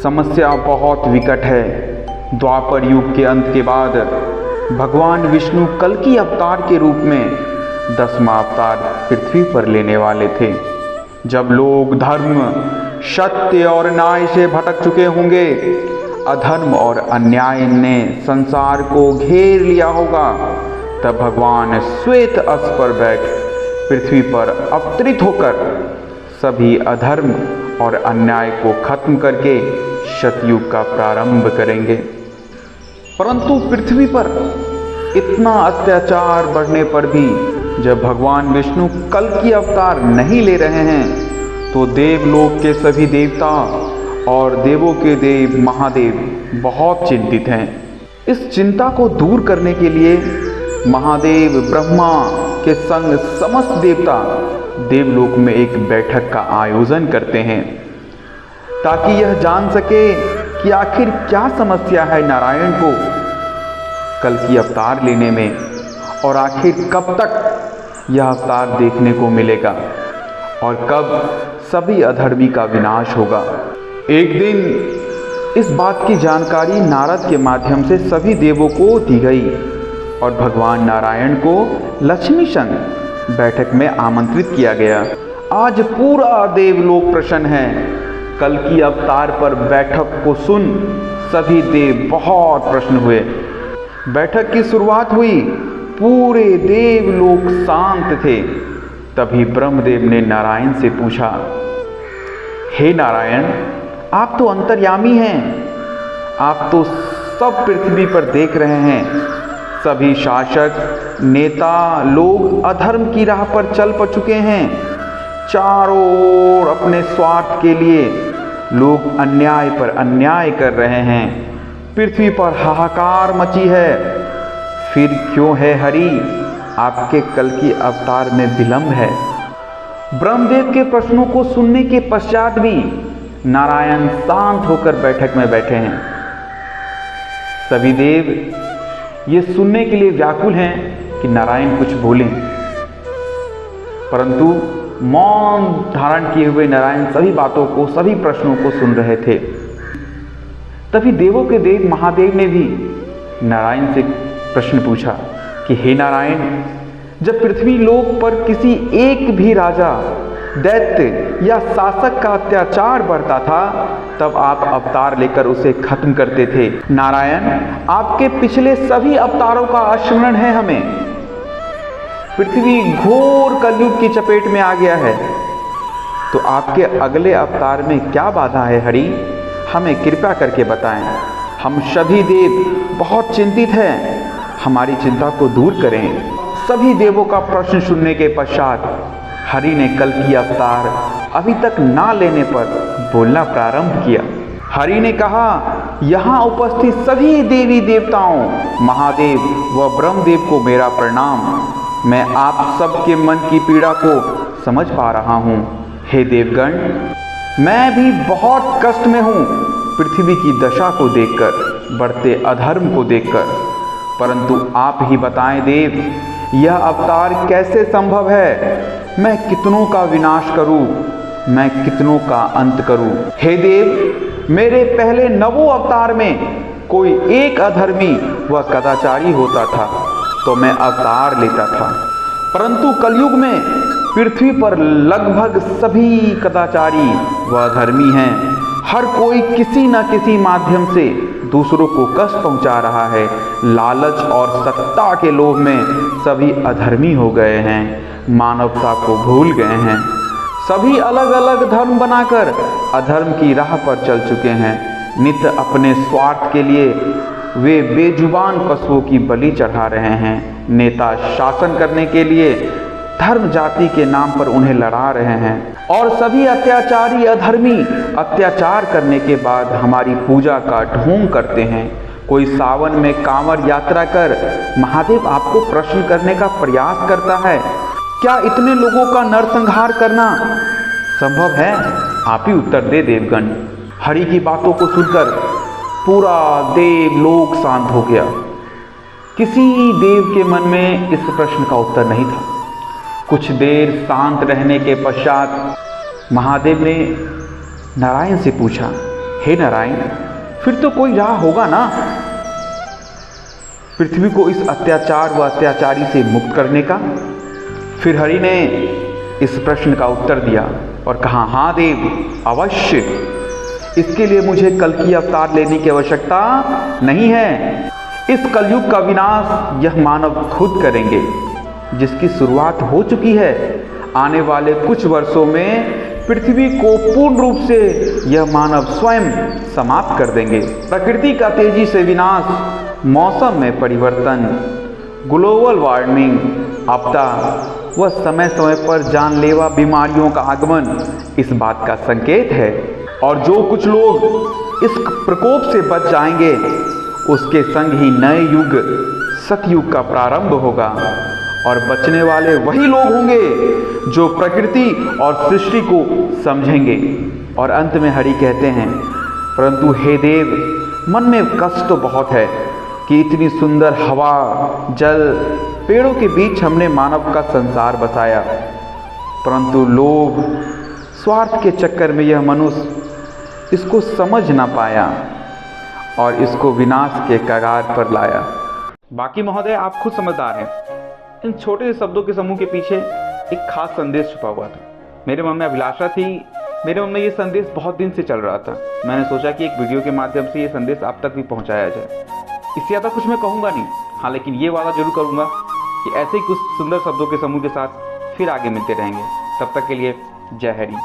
समस्या बहुत विकट है। द्वापर युग के अंत के बाद भगवान विष्णु कल्कि अवतार के रूप में 10वां अवतार पृथ्वी पर लेने वाले थे। जब लोग धर्म, सत्य और न्याय से भटक चुके होंगे, अधर्म और अन्याय ने संसार को घेर लिया होगा, तब भगवान श्वेत अश्व पर बैठ पृथ्वी पर अवतरित होकर सभी अधर्म और अन्याय को खत्म करके सतयुग का प्रारंभ करेंगे। परंतु पृथ्वी पर इतना अत्याचार बढ़ने पर भी जब भगवान विष्णु कल्कि अवतार नहीं ले रहे हैं, तो देवलोक के सभी देवता और देवों के देव महादेव बहुत चिंतित हैं। इस चिंता को दूर करने के लिए महादेव ब्रह्मा के संग समस्त देवता देवलोक में एक बैठक का आयोजन करते हैं, ताकि यह जान सके कि आखिर क्या समस्या है नारायण को कल्कि अवतार लेने में, और आखिर कब तक यह अवतार देखने को मिलेगा और कब सभी अधर्मी का विनाश होगा। एक दिन इस बात की जानकारी नारद के माध्यम से सभी देवों को दी गई और भगवान नारायण को लक्ष्मी संग बैठक में आमंत्रित किया गया। आज पूरा देवलोक प्रसन्न है। कल्कि अवतार पर बैठक को सुन सभी देव बहुत प्रसन्न हुए। बैठक की शुरुआत हुई, पूरे देवलोक शांत थे। तभी ब्रह्मदेव ने नारायण से पूछा, हे नारायण, आप तो अंतर्यामी हैं, आप तो सब पृथ्वी पर देख रहे हैं। सभी शासक, नेता लोग अधर्म की राह पर चल पड़ चुके हैं। चारों ओर अपने स्वार्थ के लिए लोग अन्याय पर अन्याय कर रहे हैं। पृथ्वी पर हाहाकार मची है। फिर क्यों है हरि आपके कल्कि अवतार में विलंब है? ब्रह्मदेव के प्रश्नों को सुनने के पश्चात भी नारायण शांत होकर बैठक में बैठे हैं। सभी देव ये सुनने के लिए व्याकुल हैं कि नारायण कुछ बोलें, परंतु मौन धारण किए हुए नारायण सभी बातों को, सभी प्रश्नों को सुन रहे थे। तभी देवों के देव महादेव ने भी नारायण से प्रश्न पूछा कि हे नारायण, जब पृथ्वी लोक पर किसी एक भी राजा, दैत्य या शासक का अत्याचार बढ़ता था, तब आप अवतार लेकर उसे खत्म करते थे। नारायण, आपके पिछले सभी अवतारों का स्मरण है हमें। पृथ्वी घोर कलयुग की चपेट में आ गया है, तो आपके अगले अवतार में क्या बाधा है हरि? हमें कृपया करके बताएं। हम सभी देव बहुत चिंतित हैं, हमारी चिंता को दूर करें। सभी देवों का प्रश्न सुनने के पश्चात हरि ने कल्कि अवतार अभी तक ना लेने पर बोलना प्रारंभ किया। हरि ने कहा, यहाँ उपस्थित सभी देवी देवताओं, महादेव व ब्रह्मदेव को मेरा प्रणाम। मैं आप सबके मन की पीड़ा को समझ पा रहा हूँ। हे देवगण, मैं भी बहुत कष्ट में हूँ पृथ्वी की दशा को देखकर, बढ़ते अधर्म को देखकर। परंतु आप ही बताएं देव, यह अवतार कैसे संभव है? मैं कितनों का विनाश करूं, मैं कितनों का अंत करूं? हे देव, मेरे पहले 9 अवतार में कोई एक अधर्मी व कदाचारी होता था तो मैं अवतार लेता था, परंतु कलयुग में पृथ्वी पर लगभग सभी कदाचारी व अधर्मी हैं। हर कोई किसी न किसी माध्यम से दूसरों को कष्ट पहुंचा रहा है। लालच और सत्ता के लोभ में सभी अधर्मी हो गए हैं, मानवता को भूल गए हैं। सभी अलग अलग धर्म बनाकर अधर्म की राह पर चल चुके हैं। नित्य अपने स्वार्थ के लिए वे बेजुबान पशुओं की बलि चढ़ा रहे हैं। नेता शासन करने के लिए धर्म जाति के नाम पर उन्हें लड़ा रहे हैं, और सभी अत्याचारी अधर्मी अत्याचार करने के बाद हमारी पूजा का ढोंग करते हैं। कोई सावन में कांवड़ यात्रा कर महादेव आपको प्रश्न करने का प्रयास करता है, क्या इतने लोगों का नरसंहार करना संभव है? आप ही उत्तर दे देवगण। हरि की बातों को सुनकर पूरा देवलोक शांत हो गया। किसी देव के मन में इस प्रश्न का उत्तर नहीं था। कुछ देर शांत रहने के पश्चात महादेव ने नारायण से पूछा, हे नारायण, फिर तो कोई राह होगा ना पृथ्वी को इस अत्याचार व अत्याचारी से मुक्त करने का। फिर हरि ने इस प्रश्न का उत्तर दिया और कहा, हाँ देव, अवश्य। इसके लिए मुझे कल की अवतार लेने की आवश्यकता नहीं है। इस कलयुग का विनाश यह मानव खुद करेंगे, जिसकी शुरुआत हो चुकी है। आने वाले कुछ वर्षों में पृथ्वी को पूर्ण रूप से यह मानव स्वयं समाप्त कर देंगे। प्रकृति का तेजी से विनाश, मौसम में परिवर्तन, ग्लोबल वार्मिंग, आपदा व समय समय पर जानलेवा बीमारियों का आगमन इस बात का संकेत है। और जो कुछ लोग इस प्रकोप से बच जाएंगे, उसके संग ही नए युग सतयुग का प्रारंभ होगा। और बचने वाले वही लोग होंगे जो प्रकृति और सृष्टि को समझेंगे। और अंत में हरि कहते हैं, परंतु हे देव, मन में कष्ट तो बहुत है कि इतनी सुंदर हवा, जल, पेड़ों के बीच हमने मानव का संसार बसाया, परंतु लोभ, स्वार्थ के चक्कर में यह मनुष्य इसको समझ ना पाया और इसको विनाश के कगार पर लाया। बाकी महोदय, आप खुद समझदार हैं। इन छोटे से शब्दों के समूह के पीछे एक खास संदेश छुपा हुआ था। मेरे मन में अभिलाषा थी, मेरे मन में ये संदेश बहुत दिन से चल रहा था। मैंने सोचा कि एक वीडियो के माध्यम से ये संदेश आप तक भी पहुंचाया जाए। इससे ज़्यादा कुछ मैं कहूँगा नहीं, हाँ, लेकिन ये वादा जरूर करूँगा कि ऐसे ही कुछ सुंदर शब्दों के समूह के साथ फिर आगे मिलते रहेंगे। तब तक के लिए जय हरि।